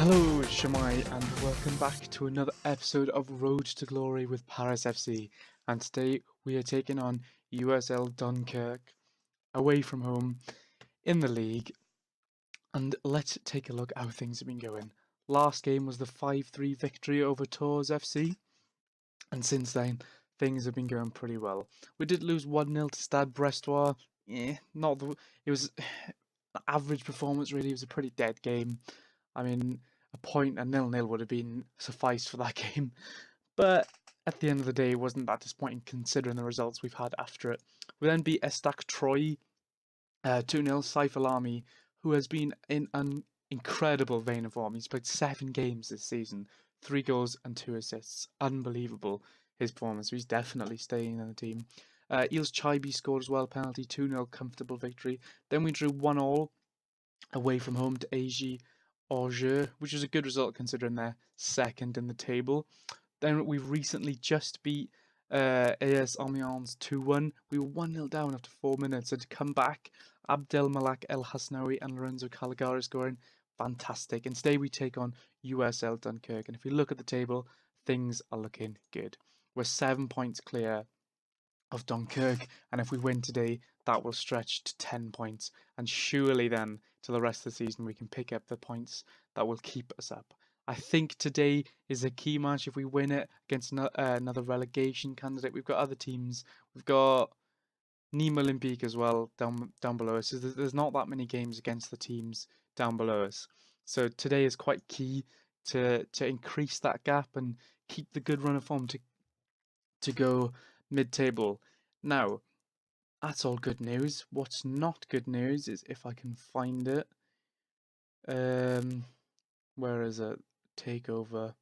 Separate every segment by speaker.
Speaker 1: Hello, Shamai, and welcome back to another episode of Road to Glory with Paris FC. And today we are taking on USL Dunkirk away from home in the league. And let's take a look how things have been going. Last game was the 5-3 victory over Tours FC, and since then things have been going pretty well. We did lose 1-0 to Stade Brestois. It was an average performance really. It was a pretty dead game. I mean, a point, a 0-0 would have been suffice for that game. But at the end of the day, it wasn't that disappointing considering the results we've had after it. We then beat S.2 Troy 2-0. Saif Alami, who has been in an incredible vein of form. He's played 7 games this season, 3 goals and 2 assists. Unbelievable, his performance. So he's definitely staying in the team. Eels Chaibi scored as well, penalty, 2-0, comfortable victory. Then we drew 1-1 away from home to AG Angers, which was a good result considering they're second in the table. Then we've recently just beat AS Amiens 2-1. We were 1-0 down after 4 minutes, so to come back, Abdel Malak El Hasnaoui and Lorenzo Caligari scoring, fantastic. And today we take on USL Dunkirk, and if we look at the table, things are looking good. We're 7 points clear of Dunkirk, and if we win today, that will stretch to 10 points, and surely then to the rest of the season we can pick up the points that will keep us up. I think today is a key match if we win it against another relegation candidate. We've got other teams. We've got Nîmes Olympique as well down below us. So there's not that many games against the teams down below us. So today is quite key to increase that gap and keep the good run of form to go mid-table. Now, that's all good news. What's not good news is if I can find it. Where is it? Takeover.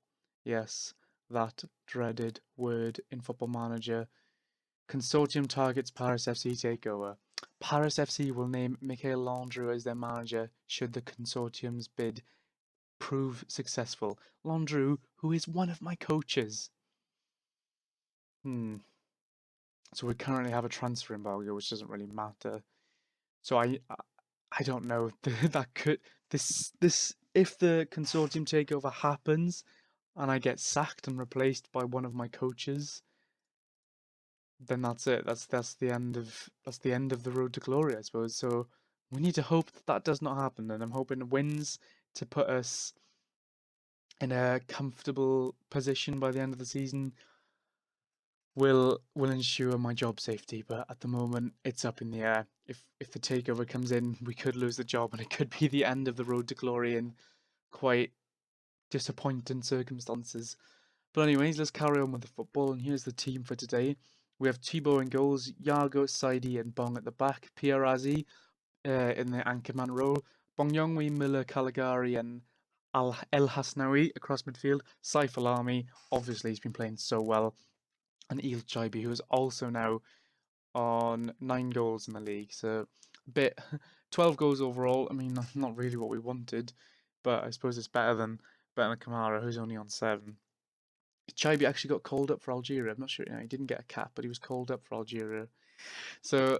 Speaker 1: Yes, that dreaded word in Football Manager. Consortium targets Paris FC takeover. Paris FC will name Michael Landreau as their manager should the consortium's bid prove successful. Landreau, who is one of my coaches. So we currently have a transfer embargo, which doesn't really matter. So I don't know. That could this if the consortium takeover happens and I get sacked and replaced by one of my coaches, then that's it. That's the end of the road to glory, I suppose. So we need to hope that does not happen, and I'm hoping wins to put us in a comfortable position by the end of the season will ensure my job safety, but at the moment it's up in the air. If the takeover comes in, we could lose the job and it could be the end of the road to glory in quite disappointing circumstances. But anyways, let's carry on with the football, and here's the team for today. We have Thibaut in goals, Yago, Saidi and Bong at the back, Pierre Razi in the anchorman role, Bong Yongwi, Miller, Caligari and El Hasnaoui across midfield, Saif Alami, obviously he's been playing so well, and Eel Chaibi, who is also now on 9 goals in the league. So a bit 12 goals overall. I mean, not really what we wanted, but I suppose it's better than Kamara, who's only on 7. Chaibi actually got called up for Algeria. I'm not sure, he didn't get a cap, but he was called up for Algeria. So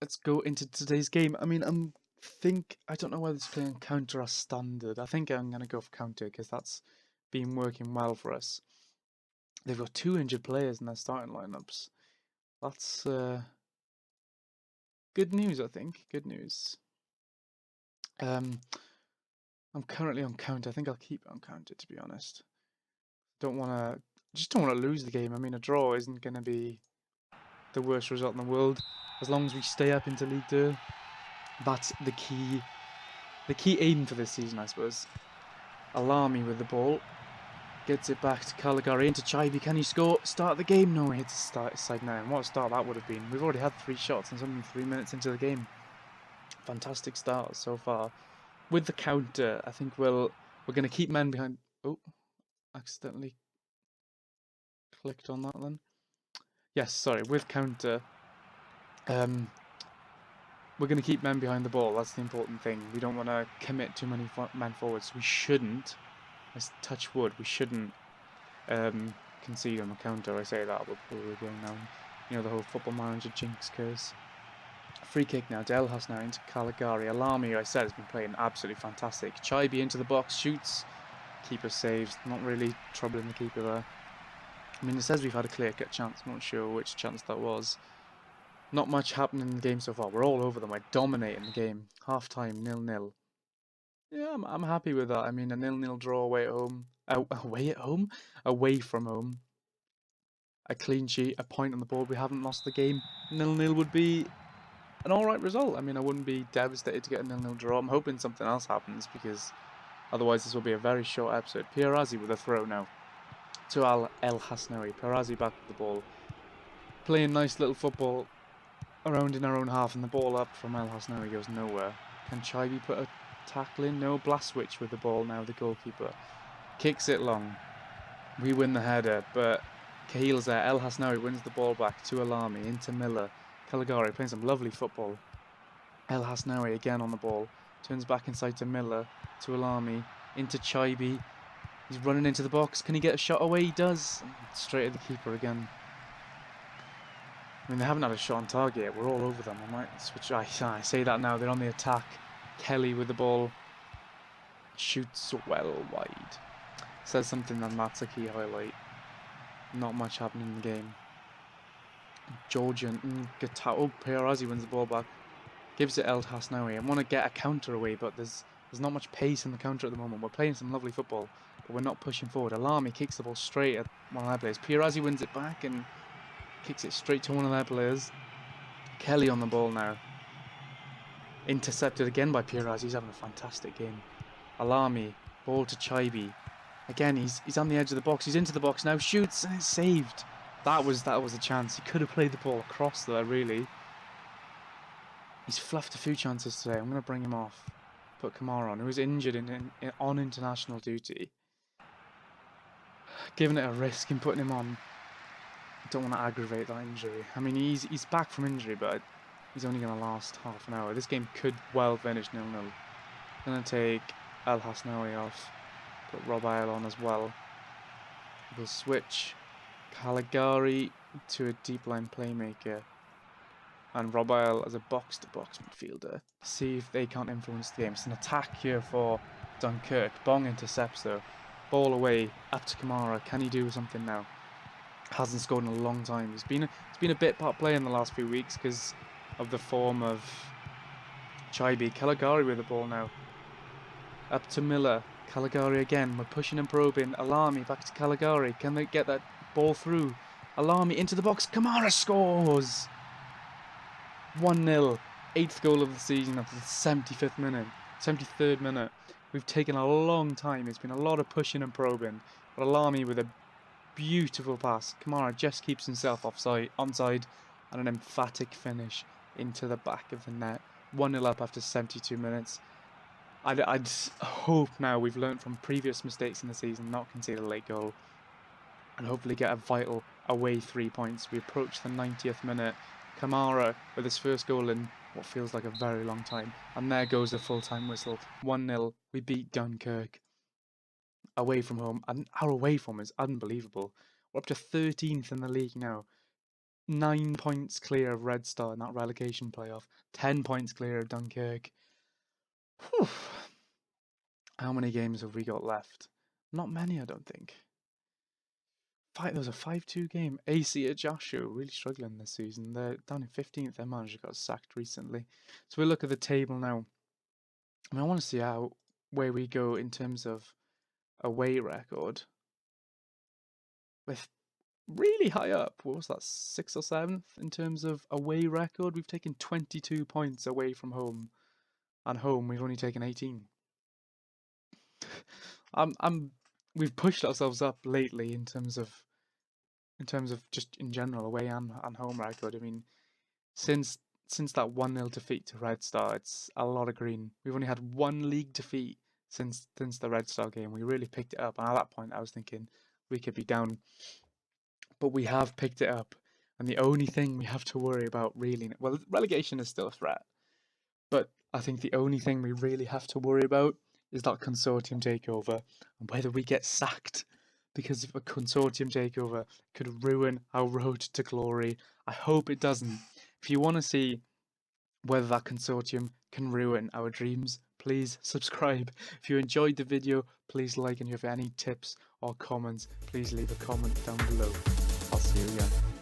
Speaker 1: let's go into today's game. I mean, I don't know whether it's playing counter or standard. I think I'm gonna go for counter because that's been working well for us. They've got 2 injured players in their starting lineups. That's good news, I think. Good news. I'm currently on counter. I think I'll keep it on counter, to be honest. Just don't want to lose the game. I mean, a draw isn't going to be the worst result in the world as long as we stay up into League 2. That's the key aim for this season, I suppose. Alami with the ball. Gets it back to Caligari into Chaibi. Can he score? Start the game? No, he hits the side 9. What a start that would have been. We've already had 3 shots and something 3 minutes into the game. Fantastic start so far. With the counter, I think we're going to keep men behind. Oh, accidentally clicked on that then. Yes, sorry. With counter, we're going to keep men behind the ball. That's the important thing. We don't want to commit too many men forwards. We shouldn't. Let's touch wood. We shouldn't concede on the counter. I say that, but we're going down. The whole Football Manager jinx curse. Free kick now. Del Hasnaoui into Caligari. Alami, I said, has been playing absolutely fantastic. Chaibi into the box, shoots. Keeper saves, not really troubling the keeper there. I mean, it says we've had a clear-cut chance. I'm not sure which chance that was. Not much happening in the game so far. We're all over them. We're dominating the game. Half-time, 0-0. Yeah, I'm happy with that. I mean, a 0-0 draw away at home. Away at home? Away from home. A clean sheet, a point on the board. We haven't lost the game. 0-0 would be an alright result. I mean, I wouldn't be devastated to get a 0-0 draw. I'm hoping something else happens because otherwise this will be a very short episode. Piarazi with a throw now to El Hasnaoui. Piarazi back with the ball. Playing nice little football around in our own half, and the ball up from El Hasnaoui goes nowhere. Can Chaibi put a tackle in? No. Blaswich with the ball now, the goalkeeper. Kicks it long. We win the header, but Cahill's there. El Hasnaoui wins the ball back to Alami, into Miller. Caligari playing some lovely football. El Hasnaoui again on the ball. Turns back inside to Miller, to Alami, into Chaibi. He's running into the box. Can he get a shot away? He does. Straight at the keeper again. I mean, they haven't had a shot on target yet. We're all over them. I might switch. I say that now. They're on the attack. Kelly with the ball. Shoots well wide. Says something, and that's a key highlight. Not much happening in the game. Georgian. Oh, Piarazi wins the ball back. Gives it El Hasnaoui. I want to get a counter away, but there's not much pace in the counter at the moment. We're playing some lovely football, but we're not pushing forward. Alami kicks the ball straight at one of their players. Piarazi wins it back and kicks it straight to one of their players. Kelly on the ball now. Intercepted again by Piarazi. He's having a fantastic game. Alami, ball to Chaibi. Again, he's on the edge of the box. He's into the box now. Shoots and it's saved. That was a chance. He could have played the ball across there, really. He's fluffed a few chances today. I'm going to bring him off. Put Kamara on, who was injured on international duty. Giving it a risk in putting him on. Don't want to aggravate that injury. I mean, he's back from injury, but he's only going to last half an hour. This game could well finish 0-0. Going to take El Hasnaoui off. Put Robail on as well. We'll switch Caligari to a deep line playmaker. And Robail as a box-to-box midfielder. See if they can't influence the game. It's an attack here for Dunkirk. Bong intercepts though. Ball away, up to Kamara. Can he do something now? Hasn't scored in a long time. He's been a bit part player in the last few weeks because of the form of Chaibi. Caligari with the ball now. Up to Miller. Caligari again. We're pushing and probing. Alami back to Caligari. Can they get that ball through? Alami into the box. Kamara scores! 1-0. 8th goal of the season after the 75th minute. 73rd minute. We've taken a long time. It's been a lot of pushing and probing. But Alami with a beautiful pass. Kamara just keeps himself onside, and an emphatic finish into the back of the net. 1-0 up after 72 minutes. I'd hope now we've learned from previous mistakes in the season, not concede a late goal, and hopefully get a vital away 3 points. We approach the 90th minute. Kamara with his first goal in what feels like a very long time. And there goes the full-time whistle. 1-0. We beat Dunkirk. Away from home. And our away form is unbelievable. We're up to 13th in the league now. 9 points clear of Red Star in that relegation playoff. 10 points clear of Dunkirk. Whew. How many games have we got left? Not many, I don't think. There was a 5-2 game. AC at Joshua really struggling this season. They're down in 15th. Their manager got sacked recently. So we look at the table now. I mean, I want to see where we go in terms of away record. With really high up. What was that? 6th or 7th in terms of away record. We've taken 22 points away from home, and home we've only taken 18. We've pushed ourselves up lately in terms of just in general away and home record. I mean, since that 1-0 defeat to Red Star, it's a lot of green. We've only had one league defeat since the Red Star game. We really picked it up, and at that point I was thinking we could be down, but we have picked it up. And the only thing we have to worry about really, well, relegation is still a threat, but I think the only thing we really have to worry about is that consortium takeover and whether we get sacked. Because if a consortium takeover could ruin our road to glory, I hope it doesn't. If you want to see whether that consortium can ruin our dreams, please subscribe. If you enjoyed the video, please like, and if you have any tips or comments, please leave a comment down below. I'll see you again.